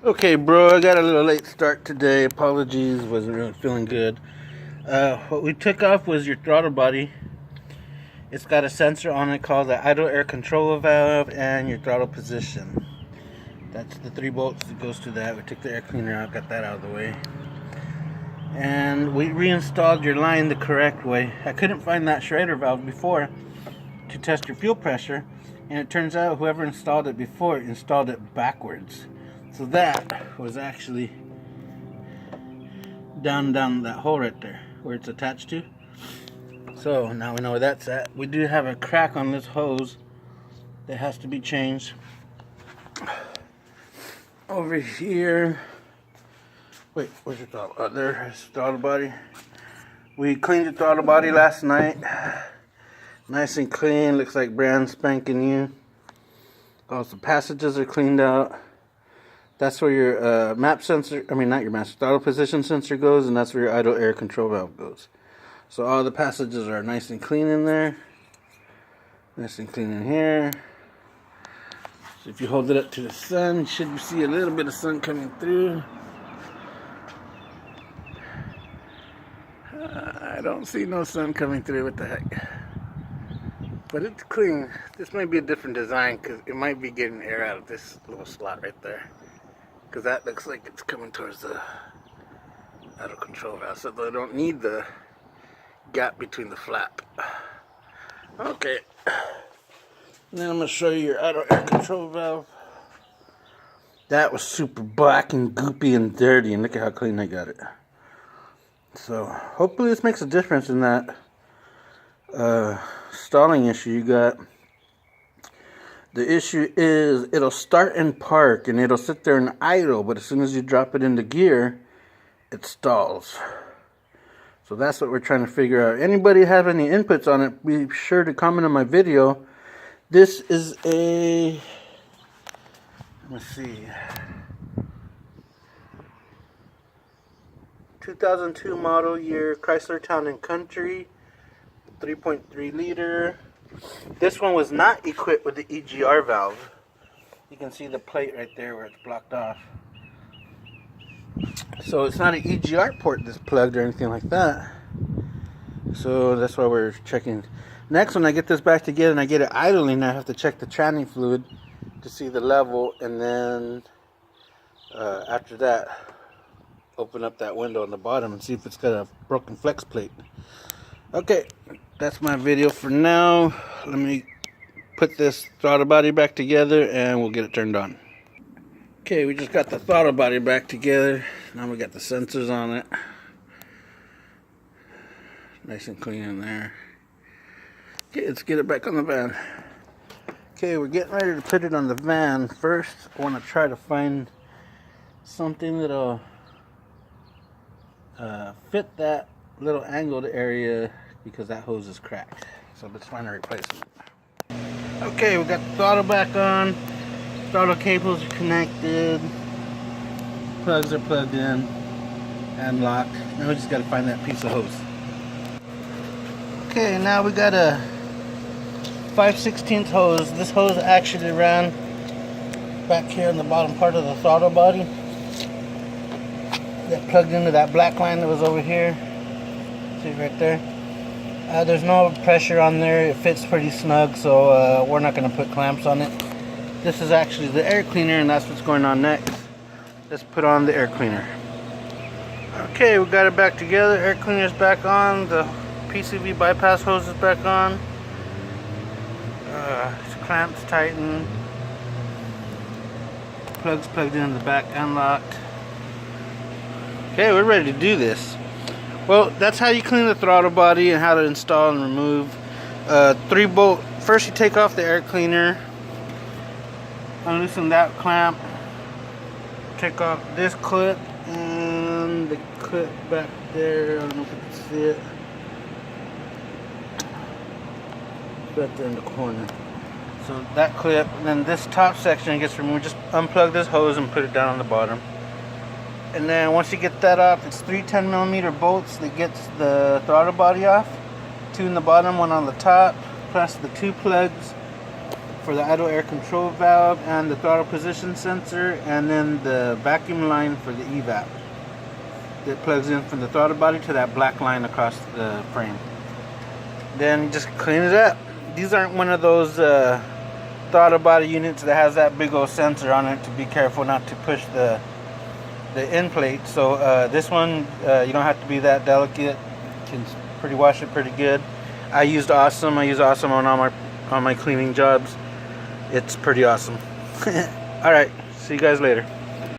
Okay, bro, I got a little late start today. Apologies, wasn't really feeling good. What we took off was your throttle body. It's got a sensor on it called the idle air control valve and your throttle position. That's the 3 bolts that goes to that. We took the air cleaner out, got that out of the way. And we reinstalled your line the correct way. I couldn't find that Schrader valve before to test your fuel pressure, and it turns out whoever installed it before installed it backwards. So that was actually down that hole right there where it's attached to. So now we know where that's at. We do have a crack on this hose that has to be changed. Over here, wait, where's your throttle? Oh, there's the throttle body. We cleaned the throttle body last night. Nice and clean, looks like brand spanking new. All the passages are cleaned out. That's where your map sensor, not your master throttle position sensor goes, and that's where your idle air control valve goes. So all the passages are nice and clean in there. Nice and clean in here. So if you hold it up to the sun, you should see a little bit of sun coming through. I don't see no sun coming through, what the heck. But it's clean. This might be a different design because it might be getting air out of this little slot right there. Because that looks like it's coming towards the idle control valve, so they don't need the gap between the flap. Okay, and then I'm going to show you your idle air control valve. That was super black and goopy and dirty, and look at how clean I got it. So hopefully this makes a difference in that stalling issue you got. The issue is it'll start and park and it'll sit there and idle, but as soon as you drop it into gear, it stalls. So that's what we're trying to figure out. Anybody have any inputs on it, be sure to comment on my video. This is a, let's see, 2002 model year Chrysler Town and Country, 3.3 liter. This one was not equipped with the EGR valve. You can see the plate right there where it's blocked off. So it's not an EGR port that's plugged or anything like that. So that's why we're checking. Next, when I get this back together and I get it idling, I have to check the tranny fluid to see the level, and then after that, open up that window on the bottom and see if it's got a broken flex plate. Okay, that's my video for now. Let me put this throttle body back together and we'll get it turned on. Okay, we just got the throttle body back together. Now we got the sensors on it. Nice and clean in there. Okay, let's get it back on the van. Okay, we're getting ready to put it on the van. First, I want to try to find something that'll fit that little angled area because that hose is cracked. So let's find a replacement. Okay, we got the throttle back on. Throttle cables are connected. Plugs are plugged in and locked. Now we just got to find that piece of hose. Okay, now we got a 5/16 hose. This hose actually ran back here in the bottom part of the throttle body. That plugged into that black line that was over here. See right there? There's no pressure on there. It fits pretty snug, so we're not going to put clamps on it. This is actually the air cleaner, and that's what's going on next. Let's put on the air cleaner. Okay, we got it back together. Air cleaner's back on. The PCV bypass hose is back on. Clamps tightened. Plugs plugged in the back unlocked. Okay, we're ready to do this. Well, that's how you clean the throttle body and how to install and remove. 3-bolt. First you take off the air cleaner. Unloosen that clamp. Take off this clip and the clip back there. I don't know if you can see it. Right there in the corner. So that clip, and then this top section gets removed. Just unplug this hose and put it down on the bottom. And then once you get that off, it's 3 10mm bolts that gets the throttle body off. 2 in the bottom, 1 on the top, plus the 2 plugs for the idle air control valve and the throttle position sensor, and then the vacuum line for the evap that plugs in from the throttle body to that black line across the frame. Then you just clean it up. These aren't one of those throttle body units that has that big old sensor on it to be careful not to push the end plate. So this one, you don't have to be that delicate. You can wash it pretty good. I use Awesome on all my cleaning jobs. It's pretty awesome. All right, see you guys later.